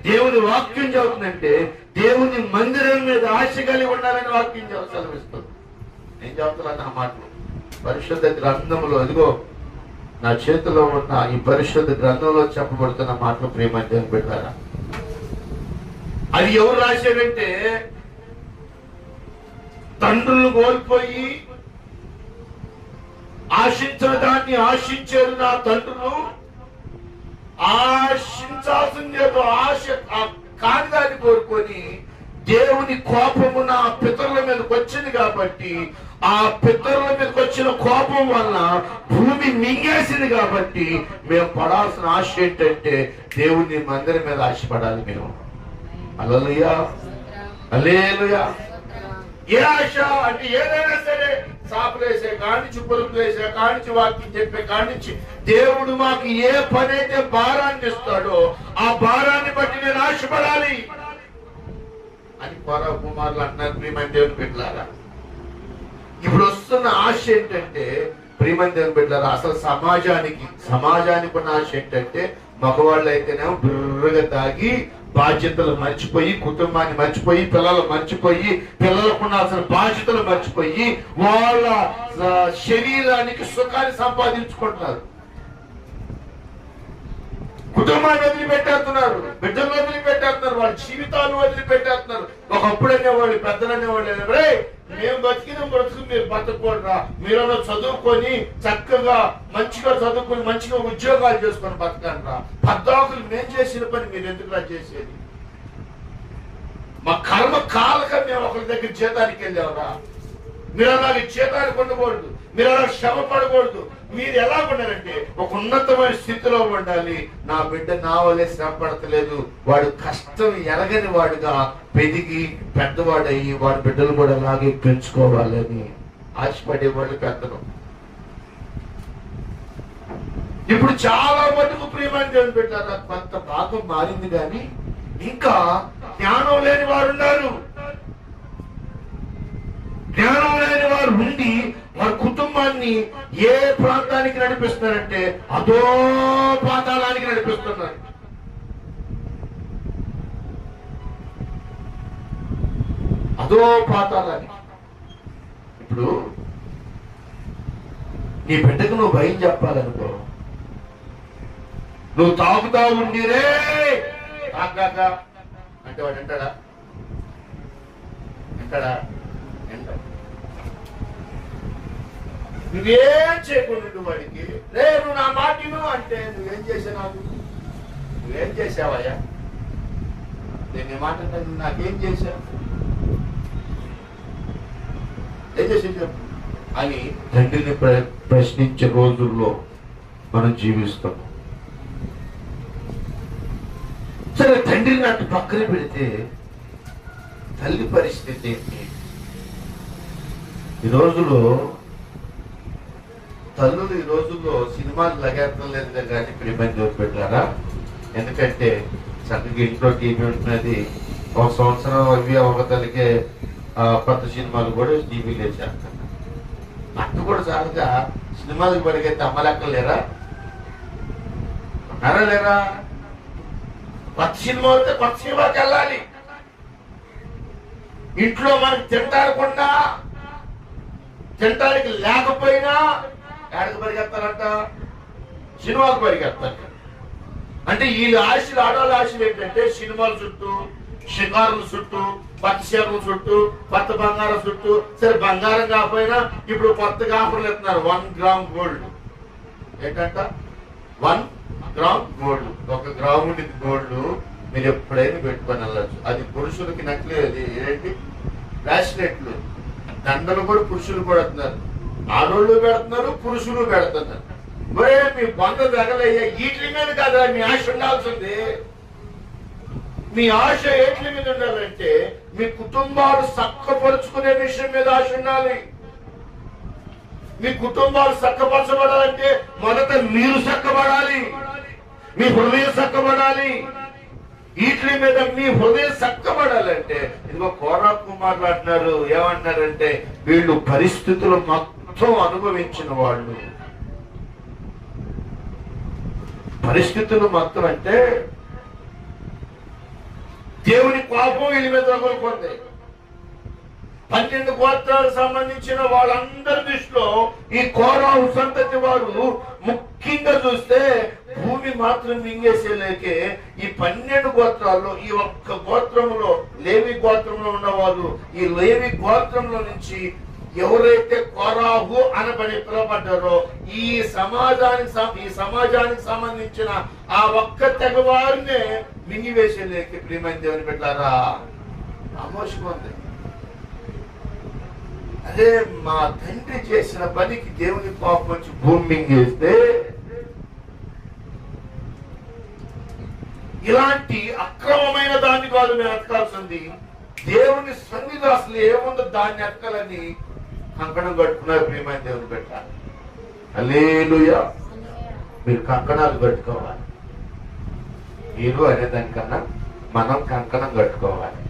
దేవుని వాక్యం చదువుతుందంటే దేవుని మందిరం మీద ఆశ కలిగి ఉండాలని వాక్యం సెలవిస్తుంది. నేను చెబుతున్నాను ఆ మాటలు. పరిశుద్ధ గ్రంథంలో అదిగో నా చేతిలో ఉన్న ఈ పరిశుద్ధ గ్రంథంలో చెప్పబడుతున్న మాటలు ప్రేమ పెట్టారా. అది ఎవరు రాశారంటే తండ్రులు కోల్పోయి ఆశించిన దాన్ని ఆశించారు నా తండ్రులు. ఆశించాల్సింది ఆశ కాని దాన్ని కోరుకొని దేవుని కోపము నా పితరుల మీదకి వచ్చింది కాబట్టి ఆ పితరుల మీదకి వచ్చిన కోపం వల్ల భూమి మింగేసింది కాబట్టి మేము పడాల్సిన ఆశ ఏంటంటే దేవుని మందిరం మీద ఆశపడాలి మేము. హల్లెలూయా, హల్లెలూయా. ఏ ఆశ అంటే ఏదైనా సరే సాపులు వేసే కానించి, పురుగులు వేసే కానించి, వాక్యం చెప్పే కానించి దేవుడు మాకు ఏ పని అయితే భారాన్ని ఇస్తాడో ఆ భారాన్ని బట్టి నేను ఆశపడాలి అని కోరా కుమారులు అంటున్నారు. ప్రియమైన దేవుని బిడ్డలారా, ఇప్పుడు వస్తున్న ఆశ ఏంటంటే ప్రియమైన దేవుని బిడ్డలారా, అసలు సమాజానికి ఉన్న ఆశ ఏంటంటే మగవాళ్ళు అయితేనేమో బుర్రగా తాగి బాధ్యతలు మర్చిపోయి, కుటుంబాన్ని మర్చిపోయి, పిల్లలు మర్చిపోయి, పిల్లలకు ఉండాల్సిన బాధ్యతలు మర్చిపోయి వాళ్ళ శరీరానికి సుఖాన్ని సంపాదించుకుంటున్నారు. కుటుంబాన్ని వదిలిపెట్టేస్తున్నారు, బిడ్డలు వదిలిపెట్టేస్తున్నారు, వాళ్ళ జీవితాలు వదిలిపెట్టేస్తున్నారు. ఒకప్పుడు అనేవాళ్ళు, పెద్దలు అనేవాళ్ళు, రే మేము బతికిన బ్రతుకు మీరు బతకూడరా, మీరన్నా చదువుకొని చక్కగా మంచిగా చదువుకొని మంచిగా ఉద్యోగాలు చేసుకొని బతకండి రా, పద్దాకులు మేము చేసిన పని మీరు ఎందుకురా చేసేది, మా కర్మ కాలక మేము ఒకరి దగ్గర జీతానికి వెళ్ళావురా, మీరు అలాగే జీతానికి ఉండకూడదు, మీరు అలా శ్రమ పడకూడదు. మీరు ఎలా ఉండాలంటే ఒక ఉన్నతమైన స్థితిలో ఉండాలి. నా బిడ్డ నా వల్లే శ్రమ పడతలేదు, వాడు కష్టం ఎరగని వాడుగా పెరిగి పెద్దవాడయ్యి వాడి బిడ్డలు కూడా అలాగే పెంచుకోవాలని ఆశపడేవాళ్ళు పెద్దలు. ఇప్పుడు చాలా మటుకు ప్రియమైన దేవుని బిడ్డలారా కొంత భాగం మారింది, కానీ ఇంకా జ్ఞానం లేని వారు ఉన్నారు. జ్ఞానం లేని వారు ఉండి వారి కుటుంబాన్ని ఏ ప్రాంతానికి నడిపిస్తున్నారంటే అదో పాతాళానికి నడిపిస్తున్నారు. అదో పాతాళానికి. ఇప్పుడు నీ బిడ్డకు నువ్వు భయం చెప్పాలనుకో, నువ్వు తాగుతా ఉండిరే తాగాక అంటే వాడు అంటాడా? అంటాడా? నువ్వేం చేయకుండా వాడికి రే నువ్వు నా మాటిను అంటే నువ్వేం చేసావు? నువ్వేం చేసావయ్యా? నేను నీ మాట అంటే నువ్వు నాకేం చేశావు? ఏం చేసి చెప్పు అని తండ్రిని ప్రశ్నించే రోజుల్లో మనం జీవిస్తాం. సరే, తండ్రిని అటు పక్కన పెడితే తల్లి పరిస్థితి ఏంటి? ఈ రోజులో తల్లులు ఈ రోజుల్లో సినిమాలు లగేర్థం లేదు కానీ ప్రియమైన జోరు పెట్టారా. ఎందుకంటే చక్కగా ఇంట్లో టీవీ ఉంటున్నది, ఒక సంవత్సరం అవి ఒక తల్లికే కొత్త సినిమాలు కూడా టీవీలు వేసేస్తారు. అట్టు కూడా సరిగ్గా సినిమాలకు పడిగైతే అమ్మలెక్కలు లేరా? ఉన్నారా లేరా? కొత్త సినిమా వస్తే కొత్త సినిమాకి వెళ్ళాలి. ఇంట్లో మనకి తింటారకుండా తింటానికి లేకపోయినా ఎక్కడికి పరిగెత్తారంట? సినిమాకు పరిగెత్తారు. అంటే వీళ్ళ ఆశలు, ఆడవాళ్ళ ఆశలు ఏంటంటే సినిమాల చుట్టూ, షికారుల చుట్టూ, కొత్త చీరల చుట్టూ, కొత్త బంగారం చుట్టూ. సరే, బంగారం కాకపోయినా ఇప్పుడు కొత్తగా ఆఫర్లు ఇస్తున్నారు. 1 గ్రామ్ గోల్డ్. ఏంటంట? 1 గ్రామ్ గోల్డ్. 1 గ్రామ్ ఉండేది గోల్డ్ మీరు ఎప్పుడైనా పెట్టుకొని వెళ్ళచ్చు. అది పురుషులకి నకిలీ. అది ఏంటి? బ్రాస్లెట్లు, దండలు కూడా పురుషులు పెడుతున్నారు, ఆడోళ్ళు పెడుతున్నారు, పురుషులు పెడుతున్నారు. మరే మీ బంధ తగలయ్యా వీటి మీద కదా మీ ఆశ ఉండాల్సింది. మీ ఆశ ఏట్ల మీద ఉండాలంటే మీ కుటుంబాలు చక్కపరుచుకునే విషయం మీద ఆశ ఉండాలి. మీ కుటుంబాలు చక్కపరచబడాలంటే మొదట మీరు చక్కబడాలి, మీ హృదయం చక్కబడాలి. వీటి మీద మీ హృదయం చక్కబడాలంటే ఇదిగో కోరా కుమారులు అంటున్నారు. ఏమంటున్నారంటే వీళ్ళు పరిస్థితులు మొత్తం అనుభవించిన వాళ్ళు. పరిస్థితులు మొత్తం అంటే దేవుని కోపం వీళ్ళ మీద తగులుకుంది. 12 గోత్రాలకు సంబంధించిన వాళ్ళందరి దృష్టిలో ఈ కోరాహు సంతతి వారు ముఖ్యంగా చూస్తే భూమి మాత్రం మింగేసేలేకే ఈ 12 గోత్రాల్లో ఈ ఒక్క గోత్రంలో లేవి గోత్రంలో ఉన్నవాళ్ళు, ఈ లేవి గోత్రంలో నుంచి ఎవరైతే కోరాహు అనబడి పిలువబడ్డారో ఈ సమాజానికి సంబంధించిన ఆ ఒక్క తెగవారినే మింగివేసేలేకే ప్రియమైన దేవుని బిడ్డలారా ఆమోషం ఉంది. అదే మా తండ్రి చేసిన పనికి దేవుని కోపం వచ్చి భూమి మింగేస్తే ఇలాంటి అక్రమమైన దాన్ని కాదు మేము ఎతకాల్సింది, దేవుని సన్నిధి అసలు ఏముందో దాన్ని ఎతకాలని కంకణం కట్టుకున్నారు ప్రియమైన దేవుని బిడ్డ. హల్లెలూయా. మీరు కంకణాలు కట్టుకోవాలి. మీరు అనేదానికన్నా మనం కంకణం కట్టుకోవాలి.